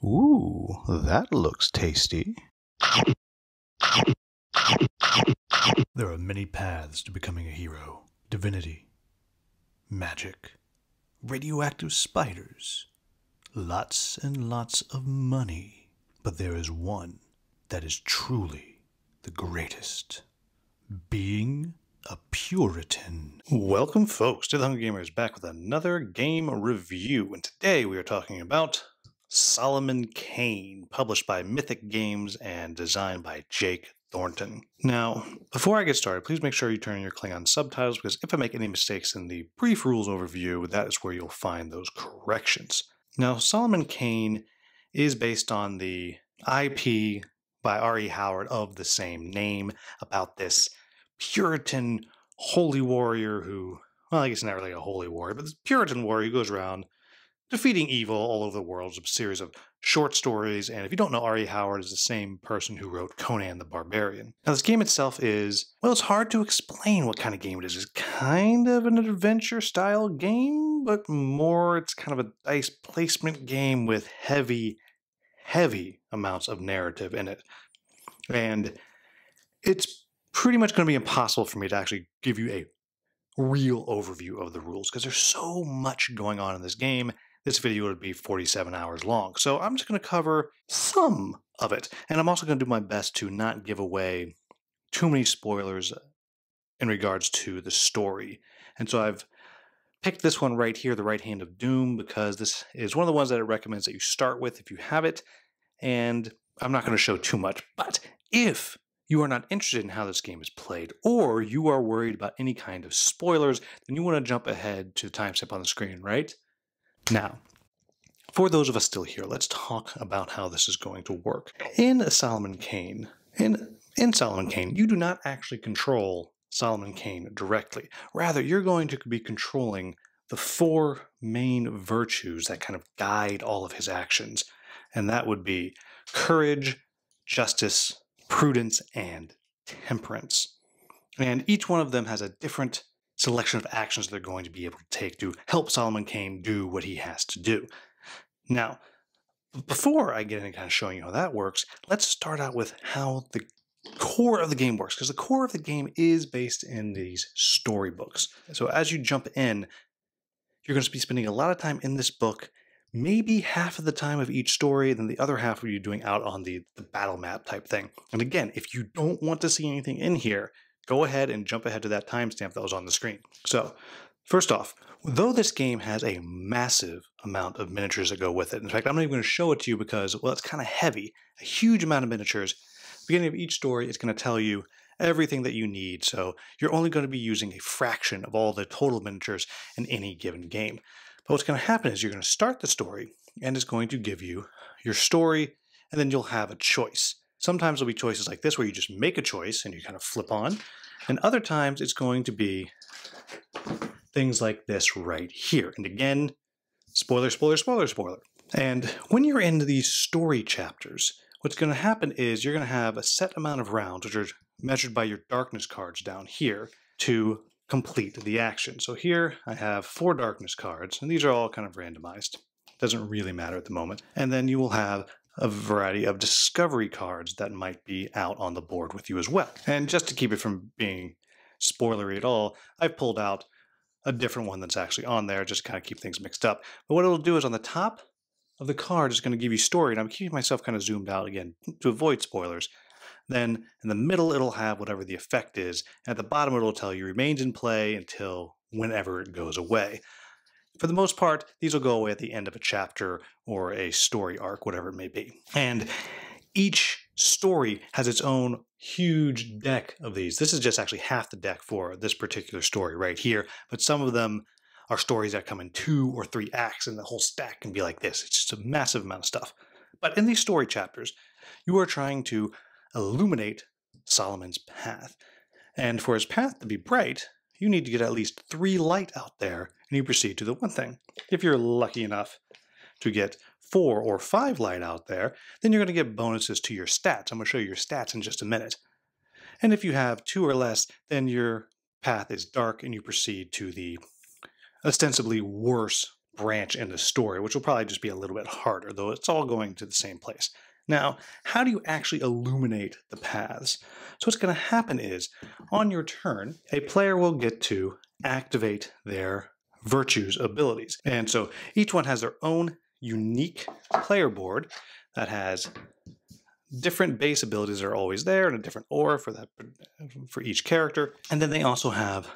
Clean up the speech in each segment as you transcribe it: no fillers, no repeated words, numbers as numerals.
Ooh, that looks tasty. There are many paths to becoming a hero. Divinity, magic, radioactive spiders, lots and lots of money. But there is one that is truly the greatest. Being a Puritan. Welcome, folks, to the Hunger Gamers, back with another game review. And today we are talking about Solomon Kane, published by Mythic Games and designed by Jake Thornton. Now, before I get started, please make sure you turn on your Klingon subtitles, because if I make any mistakes in the brief rules overview, that is where you'll find those corrections. Now, Solomon Kane is based on the IP by R.E. Howard of the same name, about this Puritan holy warrior who, well, I guess not really a holy warrior, but this Puritan warrior who goes around defeating evil all over the world. It's a series of short stories, and if you don't know, R.E. Howard is the same person who wrote Conan the Barbarian. Now, this game itself is, well, it's hard to explain what kind of game it is. It's kind of an adventure-style game, but more it's kind of a dice placement game with heavy amounts of narrative in it. And it's pretty much going to be impossible for me to actually give you a real overview of the rules, because there's so much going on in this game. This video would be 47 hours long. So I'm just going to cover some of it. And I'm also going to do my best to not give away too many spoilers in regards to the story. And so I've picked this one right here, The Right Hand of Doom, because this is one of the ones that it recommends that you start with if you have it. And I'm not going to show too much. But if you are not interested in how this game is played, or you are worried about any kind of spoilers, then you want to jump ahead to the timestamp on the screen, right? Now, for those of us still here, let's talk about how this is going to work. In Solomon Kane, in Solomon Kane, you do not actually control Solomon Kane directly. Rather, you're going to be controlling the four main virtues that kind of guide all of his actions. And that would be courage, justice, prudence, and temperance. And each one of them has a different selection of actions they're going to be able to take to help Solomon Kane do what he has to do. Now, before I get into kind of showing you how that works, let's start out with how the core of the game works, because the core of the game is based in these storybooks. So as you jump in, you're going to be spending a lot of time in this book, maybe half of the time of each story, and then the other half of you doing out on the battle map type thing. And again, if you don't want to see anything in here, go ahead and jump ahead to that timestamp that was on the screen. So, first off, though this game has a massive amount of miniatures that go with it, in fact, I'm not even going to show it to you because, well, it's kind of heavy, a huge amount of miniatures. At the beginning of each story, it's going to tell you everything that you need, so you're only going to be using a fraction of all the total miniatures in any given game. But what's going to happen is you're going to start the story, and it's going to give you your story, and then you'll have a choice. Sometimes there'll be choices like this where you just make a choice and you kind of flip on. And other times it's going to be things like this right here. And again, spoiler, spoiler, spoiler, spoiler. And when you're in these story chapters, what's going to happen is you're going to have a set amount of rounds, which are measured by your darkness cards down here, to complete the action. So here I have 4 darkness cards, and these are all kind of randomized. Doesn't really matter at the moment. And then you will have a variety of discovery cards that might be out on the board with you as well. And just to keep it from being spoilery at all, I've pulled out a different one that's actually on there, just to kind of keep things mixed up. But what it'll do is on the top of the card is going to give you story, and I'm keeping myself kind of zoomed out again to avoid spoilers. Then in the middle, it'll have whatever the effect is. And at the bottom, it'll tell you remains in play until whenever it goes away. For the most part, these will go away at the end of a chapter or a story arc, whatever it may be. And each story has its own huge deck of these. This is just actually half the deck for this particular story right here, but some of them are stories that come in 2 or 3 acts, and the whole stack can be like this. It's just a massive amount of stuff. But in these story chapters, you are trying to illuminate Solomon's path. And for his path to be bright, you need to get at least 3 light out there, and you proceed to the one thing. If you're lucky enough to get 4 or 5 light out there, then you're going to get bonuses to your stats. I'm going to show you your stats in just a minute. And if you have 2 or less, then your path is dark, and you proceed to the ostensibly worse branch in the story, which will probably just be a little bit harder, though it's all going to the same place. Now, how do you actually illuminate the paths? So what's going to happen is, on your turn, a player will get to activate their virtues abilities. And so each one has their own unique player board that has different base abilities that are always there and a different aura for each character. And then they also have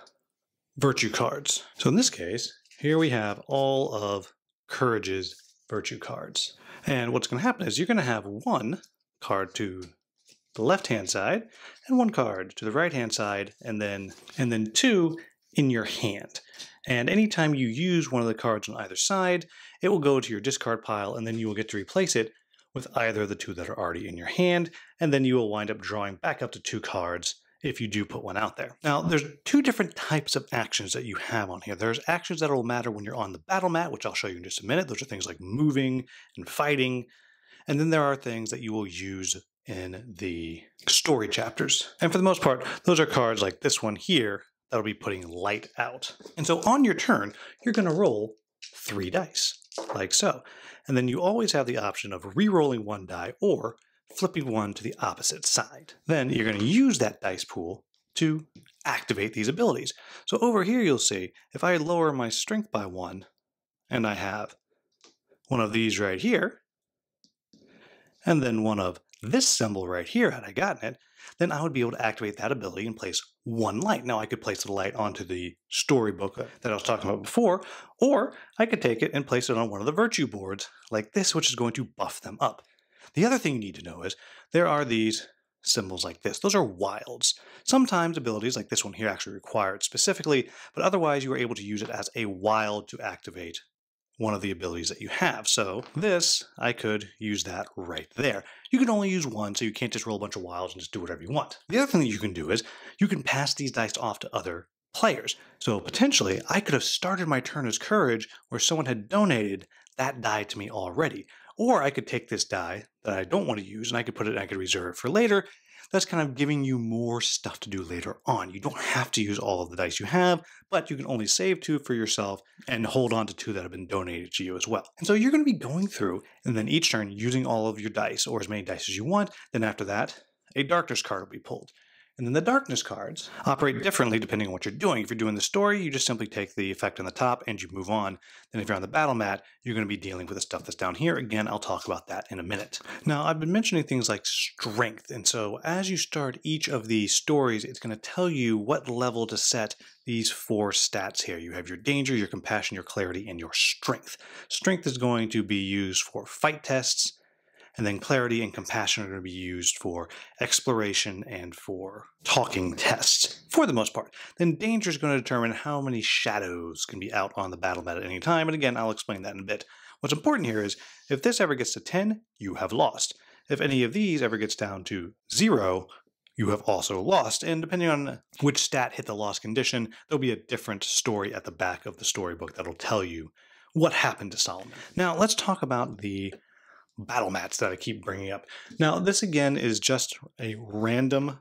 virtue cards. So in this case, here we have all of Courage's virtue cards. And what's going to happen is you're going to have one card to the left-hand side and one card to the right-hand side, and then two in your hand. And anytime you use one of the cards on either side, it will go to your discard pile, and then you will get to replace it with either of the two that are already in your hand, and then you will wind up drawing back up to 2 cards if you do put one out there. Now, there's 2 different types of actions that you have on here. There's actions that will matter when you're on the battle mat, which I'll show you in just a minute. Those are things like moving and fighting. And then there are things that you will use in the story chapters. And for the most part, those are cards like this one here that'll be putting light out. And so on your turn, you're going to roll 3 dice, like so. And then you always have the option of re-rolling 1 die or flipping one to the opposite side. Then you're going to use that dice pool to activate these abilities. So over here you'll see, if I lower my strength by 1, and I have one of these right here, and then one of this symbol right here had I gotten it, then I would be able to activate that ability and place 1 light. Now I could place the light onto the storybook that I was talking about before, or I could take it and place it on one of the virtue boards like this, which is going to buff them up. The other thing you need to know is there are these symbols like this. Those are wilds. Sometimes abilities like this one here actually require it specifically, but otherwise you are able to use it as a wild to activate one of the abilities that you have. So this, I could use that right there. You can only use 1, so you can't just roll a bunch of wilds and just do whatever you want. The other thing that you can do is you can pass these dice off to other players. So potentially, I could have started my turn as Courage where someone had donated that die to me already. Or I could take this die that I don't want to use and I could put it and I could reserve it for later. That's kind of giving you more stuff to do later on. You don't have to use all of the dice you have, but you can only save 2 for yourself and hold on to 2 that have been donated to you as well. And so you're going to be going through and then each turn using all of your dice or as many dice as you want. Then after that, a darkness card will be pulled. And then the darkness cards operate differently depending on what you're doing. If you're doing the story, you just simply take the effect on the top and you move on. Then if you're on the battle mat, you're going to be dealing with the stuff that's down here. Again, I'll talk about that in a minute. Now, I've been mentioning things like strength. And so as you start each of these stories, it's going to tell you what level to set these 4 stats here. You have your danger, your compassion, your clarity, and your strength. Strength is going to be used for fight tests. And then clarity and compassion are going to be used for exploration and for talking tests, for the most part. Then danger is going to determine how many shadows can be out on the battle mat at any time. And again, I'll explain that in a bit. What's important here is if this ever gets to 10, you have lost. If any of these ever gets down to 0, you have also lost. And depending on which stat hit the lost condition, there'll be a different story at the back of the storybook that'll tell you what happened to Solomon. Now, let's talk about the battle mats that I keep bringing up. Now, this again is just a random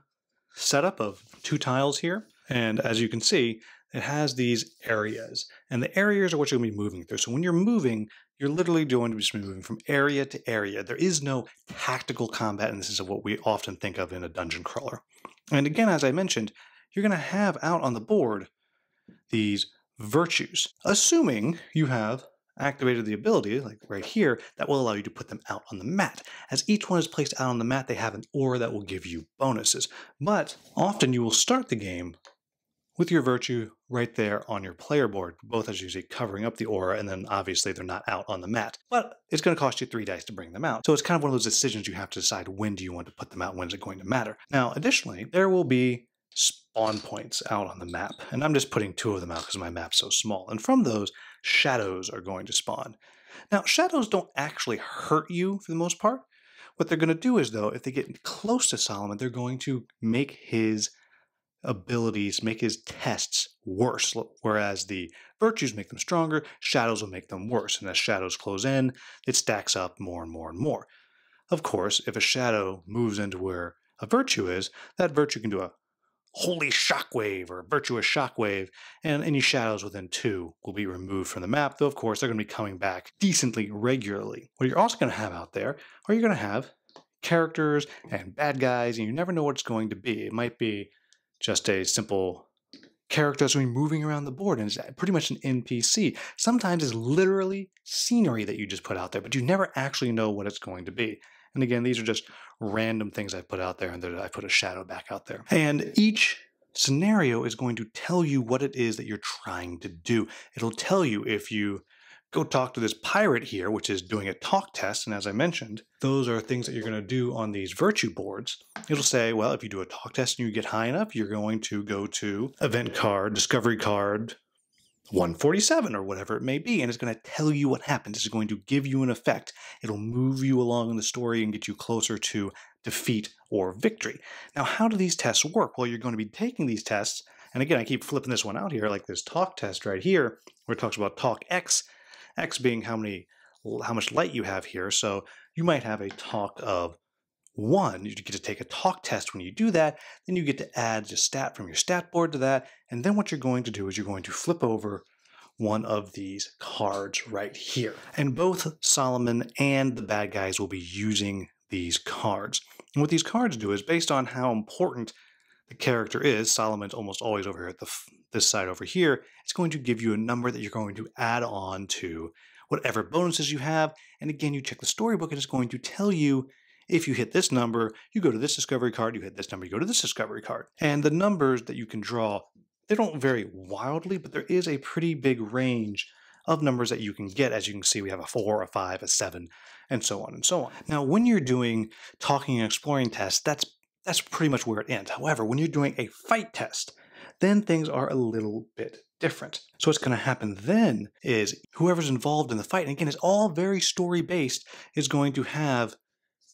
setup of 2 tiles here. And as you can see, it has these areas. And the areas are what you're going to be moving through. So when you're moving, you're literally going to be moving from area to area. There is no tactical combat, and this is what we often think of in a dungeon crawler. And again, as I mentioned, you're going to have out on the board these virtues, assuming you have activated the ability, like right here, that will allow you to put them out on the mat. As each one is placed out on the mat, they have an aura that will give you bonuses. But often you will start the game with your virtue right there on your player board, both as usually covering up the aura, and then obviously they're not out on the mat. But it's going to cost you 3 dice to bring them out. So it's kind of one of those decisions you have to decide when do you want to put them out, when is it going to matter. Now, additionally, there will be spawn points out on the map. And I'm just putting 2 of them out because my map's so small. And from those, shadows are going to spawn. Now, shadows don't actually hurt you for the most part. What they're going to do is, though, if they get close to Solomon, they're going to make his abilities, make his tests worse. Whereas the virtues make them stronger, shadows will make them worse. And as shadows close in, it stacks up more and more and more. Of course, if a shadow moves into where a virtue is, that virtue can do a holy shockwave or virtuous shockwave, and any shadows within 2 will be removed from the map, though of course they're going to be coming back decently regularly. What you're also going to have out there are you're going to have characters and bad guys, and you never know what it's going to be. It might be just a simple character that's going to be moving around the board, and it's pretty much an NPC. Sometimes it's literally scenery that you just put out there, but you never actually know what it's going to be. And again, these are just random things I put out there, and I put a shadow back out there. And each scenario is going to tell you what it is that you're trying to do. It'll tell you if you go talk to this pirate here, which is doing a talk test, and as I mentioned, those are things that you're going to do on these virtue boards. It'll say, well, if you do a talk test and you get high enough, you're going to go to event card, discovery card 147 or whatever it may be, and it's going to tell you what happens. It's going to give you an effect. It'll move you along in the story and get you closer to defeat or victory. Now, how do these tests work? Well, you're going to be taking these tests, and again, I keep flipping this one out here, like this talk test right here, where it talks about talk X, X being how much light you have here. So you might have a talk of 1. You get to take a talk test when you do that. Then you get to add a stat from your stat board to that. And then what you're going to do is you're going to flip over one of these cards right here. And both Solomon and the bad guys will be using these cards. And what these cards do is based on how important the character is, Solomon's almost always over here at this side over here, it's going to give you a number that you're going to add on to whatever bonuses you have. And again, you check the storybook and it's going to tell you if you hit this number, you go to this discovery card, you hit this number, you go to this discovery card. And the numbers that you can draw, they don't vary wildly, but there is a pretty big range of numbers that you can get. As you can see, we have a 4, a 5, a 7, and so on and so on. Now, when you're doing talking and exploring tests, that's pretty much where it ends. However, when you're doing a fight test, then things are a little bit different. So what's going to happen then is whoever's involved in the fight, and again, it's all very story-based, is going to have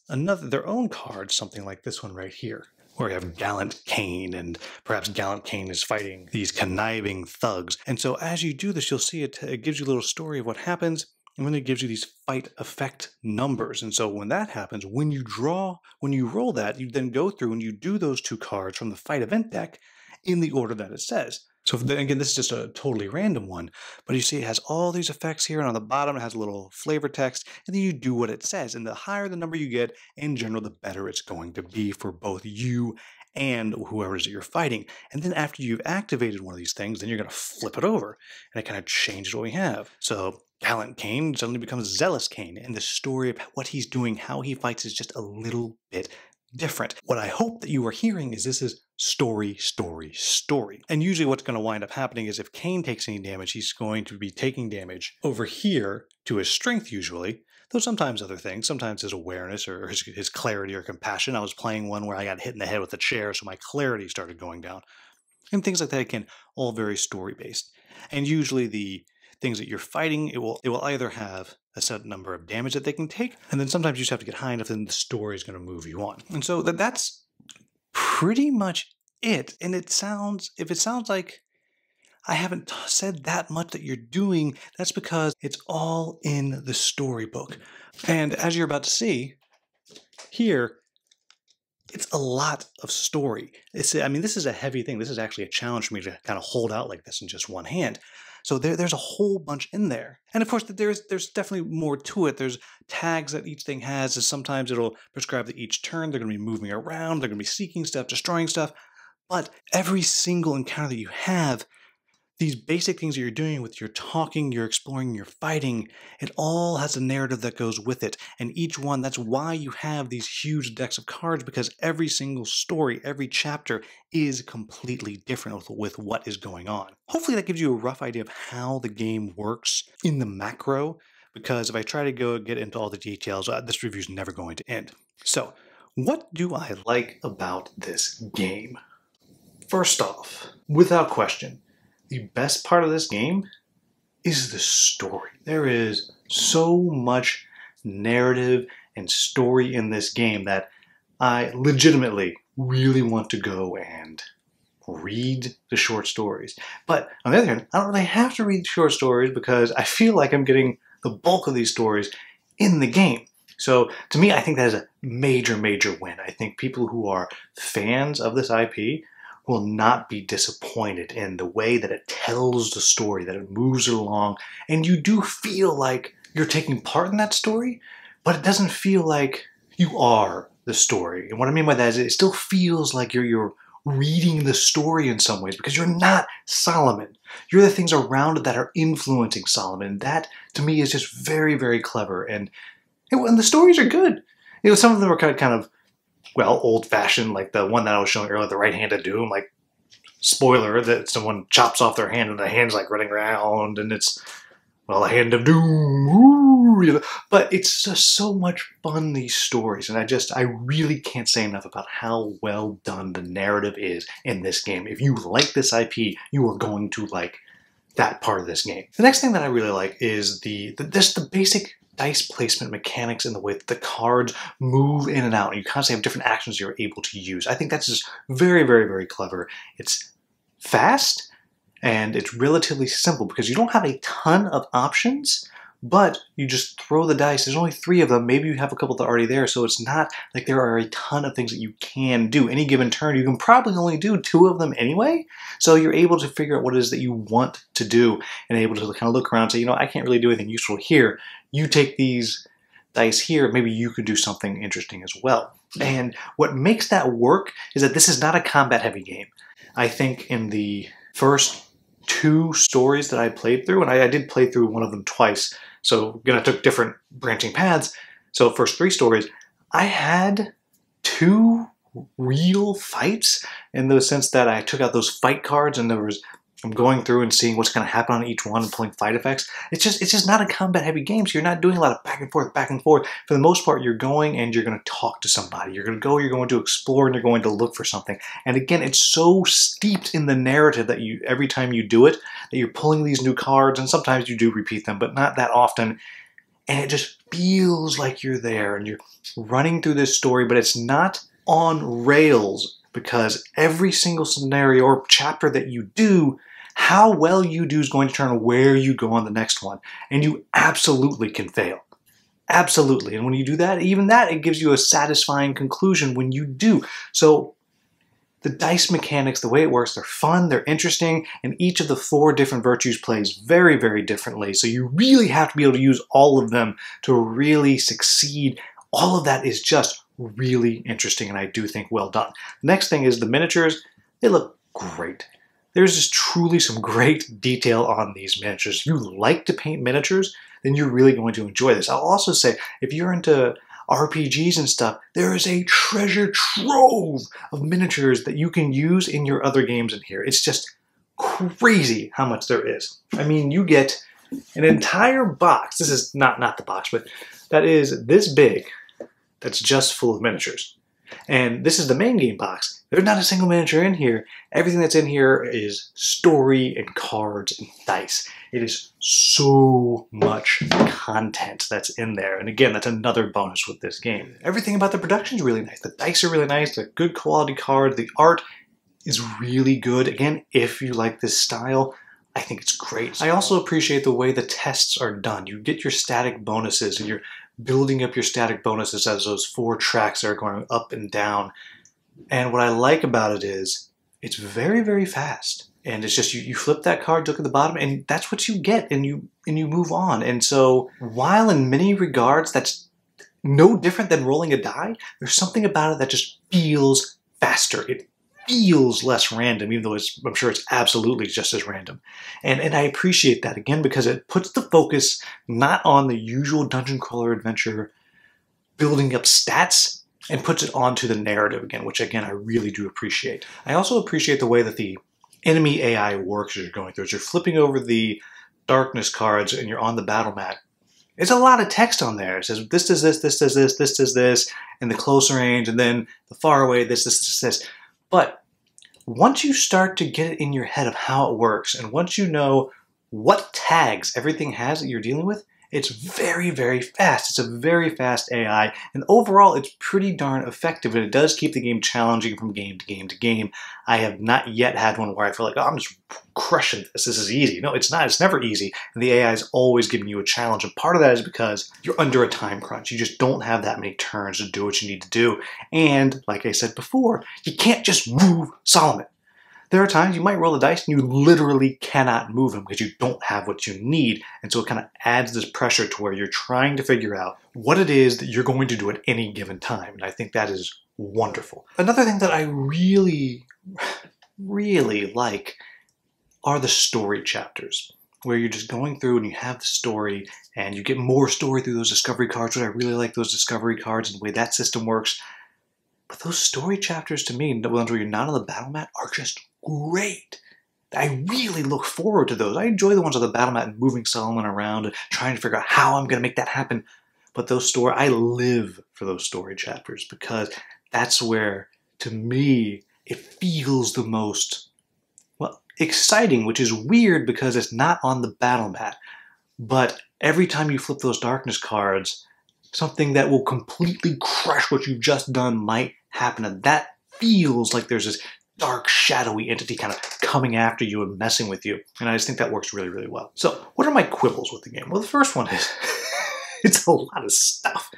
their own card, something like this one right here, where you have Gallant Kane, and perhaps Gallant Kane is fighting these conniving thugs. And so as you do this, you'll see it gives you a little story of what happens, and then it gives you these fight effect numbers. And so when that happens, when you roll that, you then go through and you do those 2 cards from the fight event deck in the order that it says. So again, this is just a totally random one, but you see it has all these effects here, and on the bottom it has a little flavor text, and then you do what it says. And the higher the number you get, in general, the better it's going to be for both you and whoever it is that you're fighting. And then after you've activated one of these things, then you're going to flip it over, and it kind of changes what we have. So Gallant Kane suddenly becomes Zealous Kane, and the story of what he's doing, how he fights, is just a little bit different. What I hope that you are hearing is this is story, story, story. And usually what's going to wind up happening is if Kane takes any damage, he's going to be taking damage over here to his strength usually, though sometimes other things, sometimes his awareness or his clarity or compassion. I was playing one where I got hit in the head with a chair, so my clarity started going down. And things like that, again, all very story-based. And usually the things that you're fighting, it will either have a set number of damage that they can take, and then sometimes you just have to get high enough, then the story is going to move you on. And so that's pretty much it. And if it sounds like I haven't said that much that you're doing, that's because it's all in the storybook. And as you're about to see here, it's a lot of story. This is a heavy thing. This is actually a challenge for me to kind of hold out like this in just one hand. So there's a whole bunch in there. And of course, there's definitely more to it. There's tags that each thing has. Is sometimes it'll prescribe that each turn they're going to be moving around, they're going to be seeking stuff, destroying stuff. But every single encounter that you have, these basic things that you're doing with your talking, your exploring, your fighting, it all has a narrative that goes with it. And each one, that's why you have these huge decks of cards, because every single story, every chapter is completely different with what is going on. Hopefully that gives you a rough idea of how the game works in the macro, because if I try to get into all the details, this review is never going to end. So, what do I like about this game? First off, without question, the best part of this game is the story. There is so much narrative and story in this game that I legitimately really want to go and read the short stories. But on the other hand, I don't really have to read short stories because I feel like I'm getting the bulk of these stories in the game. So to me, I think that is a major, major win. I think people who are fans of this IP will not be disappointed in the way that it tells the story, that it moves it along, and you do feel like you're taking part in that story, but it doesn't feel like you are the story. And what I mean by that is it still feels like you're reading the story in some ways, because you're not Solomon. You're the things around it that are influencing Solomon. And that, to me, is just very, very clever. And the stories are good. Some of them are kind of, well, old-fashioned, like the one that I was showing earlier, The Right Hand of Doom. Like, spoiler, that someone chops off their hand and the hand's like running around, and it's, well, the Hand of Doom. Ooh, But it's just so much fun, these stories, and I really can't say enough about how well done the narrative is in this game. If you like this IP, you are going to like that part of this game. The next thing that I really like is the basic dice placement mechanics in the way that the cards move in and out, and you constantly have different actions you're able to use. I think that's just very, very, very clever. It's fast, and it's relatively simple because you don't have a ton of options, but you just throw the dice. There's only 3 of them. Maybe you have a couple that are already there, so it's not like there are a ton of things that you can do. Any given turn, you can probably only do 2 of them anyway, so you're able to figure out what it is that you want to do and able to kind of look around and say, you know, I can't really do anything useful here. You take these dice here, maybe you could do something interesting as well. And what makes that work is that this is not a combat-heavy game. I think in the first 2 stories that I played through, and I did play through one of them twice, so again, I took different branching paths. So first 3 stories, I had 2 real fights in the sense that I took out those fight cards and I'm going through and seeing what's going to happen on each one and pulling fight effects. It's just not a combat-heavy game, so you're not doing a lot of back and forth, back and forth. For the most part, you're going and you're going to talk to somebody. You're going to explore, and you're going to look for something. And again, it's so steeped in the narrative that every time you do it, that you're pulling these new cards, and sometimes you do repeat them, but not that often. And it just feels like you're there, and you're running through this story, but it's not on rails, because every single scenario or chapter that you do, how well you do is going to determine where you go on the next one. And you absolutely can fail. Absolutely. And when you do that, even that, it gives you a satisfying conclusion when you do. So the dice mechanics, the way it works, they're fun, they're interesting, and each of the 4 different virtues plays very, very differently. So you really have to be able to use all of them to really succeed. All of that is just really interesting, and I do think well done. The next thing is the miniatures. They look great. There's just truly some great detail on these miniatures. If you like to paint miniatures, then you're really going to enjoy this. I'll also say, if you're into RPGs and stuff, there is a treasure trove of miniatures that you can use in your other games in here. It's just crazy how much there is. I mean, you get an entire box. This is not the box, but that is this big. That's just full of miniatures. And this is the main game box. There's not a single miniature in here. Everything that's in here is story and cards and dice. It is so much content that's in there. And again, that's another bonus with this game. Everything about the production is really nice. The dice are really nice. They're good quality cards. The art is really good. Again, if you like this style, I think it's great. I also appreciate the way the tests are done. You get your static bonuses, and you're building up your static bonuses as those 4 tracks are going up and down. And what I like about it is it's very, very fast. And it's just you flip that card, look at the bottom, and that's what you get, and you move on. And so while in many regards that's no different than rolling a die, there's something about it that just feels faster. It feels less random, even though I'm sure it's absolutely just as random. And I appreciate that, again, because it puts the focus not on the usual dungeon crawler adventure building up stats, and puts it onto the narrative again, which again I really do appreciate. I also appreciate the way that the enemy AI works as you're going through. As you're flipping over the darkness cards and you're on the battle mat, there's a lot of text on there. It says this does this, this does this, this does this, and the close range, and then the far away, this. But once you start to get it in your head of how it works, and once you know what tags everything has that you're dealing with, it's very, very fast. It's a very fast AI, and overall it's pretty darn effective, and it does keep the game challenging from game to game to game. I have not yet had one where I feel like, oh, I'm just crushing this. This is easy. No, it's not. It's never easy, and the AI is always giving you a challenge, and part of that is because you're under a time crunch. You just don't have that many turns to do what you need to do, and like I said before, you can't just move Solomon. There are times you might roll the dice and you literally cannot move them because you don't have what you need. And so it kind of adds this pressure to where you're trying to figure out what it is that you're going to do at any given time. And I think that is wonderful. Another thing that I really like are the story chapters, where you're just going through and you have the story and you get more story through those discovery cards, which I really like those discovery cards and the way that system works. But those story chapters to me, the ones where you're not on the battle mat, are just great. I really look forward to those. I enjoy the ones on the battle mat and moving Solomon around and trying to figure out how I'm going to make that happen. But I live for those story chapters because that's where, to me, it feels the most, well, exciting, which is weird because it's not on the battle mat. But every time you flip those darkness cards, something that will completely crush what you've just done might happen. And that feels like there's this dark, shadowy entity kind of coming after you and messing with you. And I just think that works really, really well. So what are my quibbles with the game? Well, the first one is it's a lot of stuff.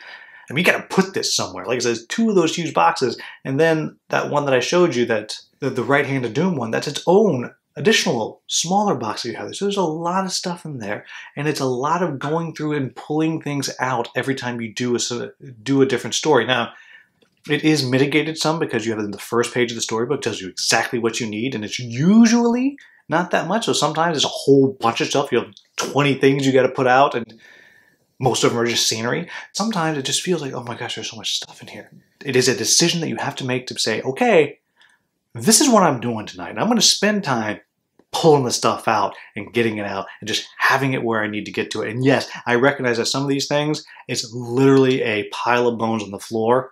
I mean, you got to put this somewhere. Like I said, 2 of those huge boxes, and then that one that I showed you, that the Right Hand of Doom one, that's its own additional smaller box that you have. So there's a lot of stuff in there, and it's a lot of going through and pulling things out every time you do a different story. Now, it is mitigated some because you have it in the first page of the storybook, tells you exactly what you need, and it's usually not that much. So sometimes it's a whole bunch of stuff. You have 20 things you got to put out, and most of them are just scenery. Sometimes it just feels like, oh my gosh, there's so much stuff in here. It is a decision that you have to make to say, okay, this is what I'm doing tonight. And I'm going to spend time pulling the stuff out and getting it out and just having it where I need to get to it. And yes, I recognize that some of these things, it's literally a pile of bones on the floor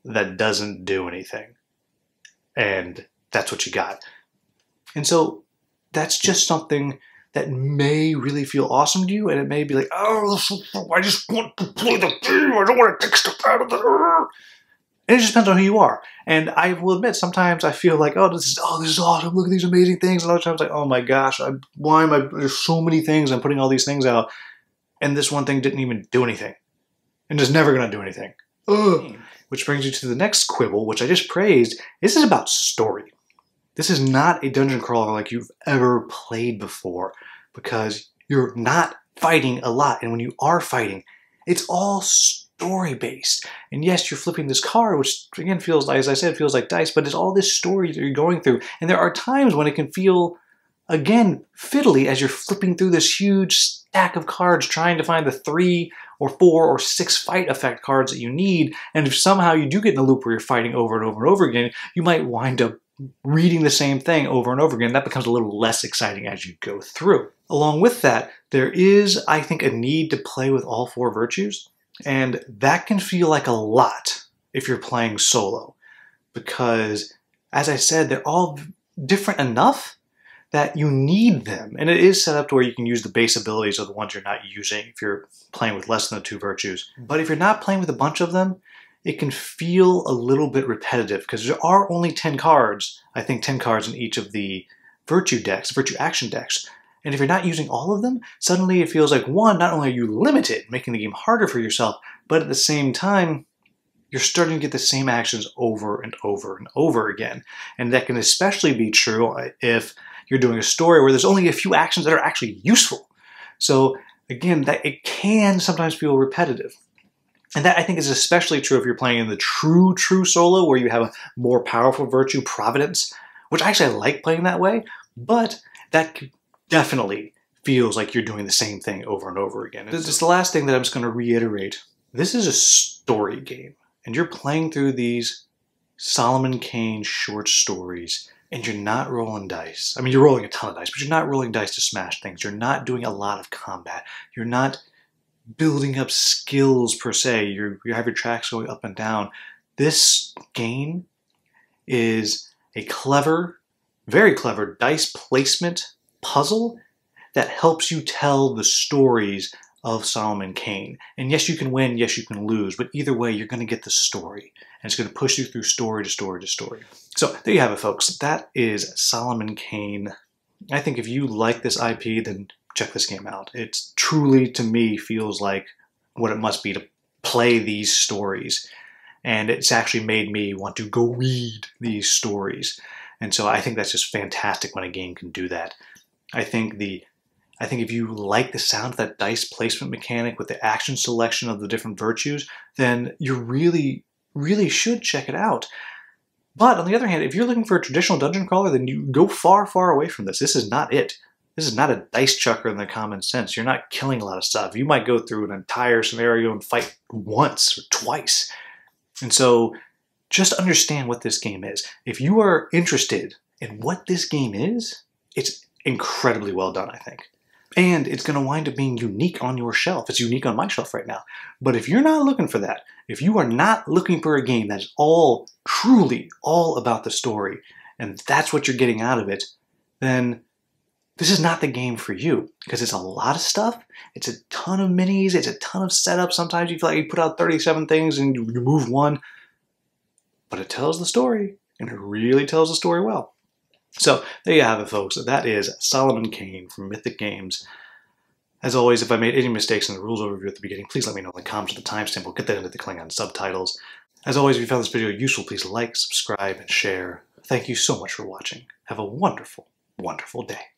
that doesn't do anything. And that's what you got. And so that's just something that may really feel awesome to you, and it may be like, oh, I just want to play the game. I don't want to take stuff out of it. And it just depends on who you are. And I will admit, sometimes I feel like, oh, this is awesome. Look at these amazing things. And other times, like, oh my gosh, there's so many things. I'm putting all these things out, and this one thing didn't even do anything, and it's never going to do anything. Ugh. Which brings you to the next quibble, which I just praised. This is about story. This is not a dungeon crawler like you've ever played before, because you're not fighting a lot. And when you are fighting, it's all story-based. And yes, you're flipping this card, which again feels like, as I said, feels like dice, but it's all this story that you're going through. And there are times when it can feel, again, fiddly as you're flipping through this huge stack of cards trying to find the 3 or 4 or 6 fight effect cards that you need. And if somehow you do get in a loop where you're fighting over and over and over again, you might wind up reading the same thing over and over again. That becomes a little less exciting as you go through. Along with that, there is, I think, a need to play with all 4 virtues. And that can feel like a lot if you're playing solo. Because, as I said, they're all different enough that you need them. And it is set up to where you can use the base abilities of the ones you're not using if you're playing with less than the 2 virtues. But if you're not playing with a bunch of them, it can feel a little bit repetitive because there are only 10 cards, I think 10 cards in each of the virtue decks, virtue action decks. And if you're not using all of them, suddenly it feels like, one, not only are you limited, making the game harder for yourself, but at the same time, you're starting to get the same actions over and over and over again. And that can especially be true if you're doing a story where there's only a few actions that are actually useful. So again, that it can sometimes feel repetitive. And that, I think, is especially true if you're playing in the true solo, where you have a more powerful virtue, Providence, which actually I like playing that way, but that definitely feels like you're doing the same thing over and over again. This is the last thing that I'm just going to reiterate. This is a story game, and you're playing through these Solomon Kane short stories, and you're not rolling dice. I mean, you're rolling a ton of dice, but you're not rolling dice to smash things. You're not doing a lot of combat. You're not building up skills per se. You have your tracks going up and down. This game is a clever, very clever dice placement puzzle that helps you tell the stories of Solomon Kane. And yes, you can win, yes, you can lose, but either way, you're going to get the story. And it's going to push you through story to story to story. So there you have it, folks. That is Solomon Kane. I think if you like this IP, then check this game out. It truly, to me, feels like what it must be to play these stories. And it's actually made me want to go read these stories. And so I think that's just fantastic when a game can do that. I think if you like the sound of that dice placement mechanic with the action selection of the different virtues, then you really should check it out. But on the other hand, if you're looking for a traditional dungeon crawler, then you go far, far away from this. This is not it. This is not a dice chucker in the common sense. You're not killing a lot of stuff. You might go through an entire scenario and fight once or twice. And so just understand what this game is. If you are interested in what this game is, it's incredibly well done, I think. And it's going to wind up being unique on your shelf. It's unique on my shelf right now. But if you're not looking for that, if you are not looking for a game that's truly all about the story, and that's what you're getting out of it, then this is not the game for you, because it's a lot of stuff. It's a ton of minis. It's a ton of setup. Sometimes you feel like you put out 37 things and you move one. But it tells the story, and it really tells the story well. So there you have it, folks. That is Solomon Kane from Mythic Games. As always, if I made any mistakes in the rules overview at the beginning, please let me know in the comments with the timestamp. We'll get that into the Klingon subtitles. As always, if you found this video useful, please like, subscribe, and share. Thank you so much for watching. Have a wonderful, wonderful day.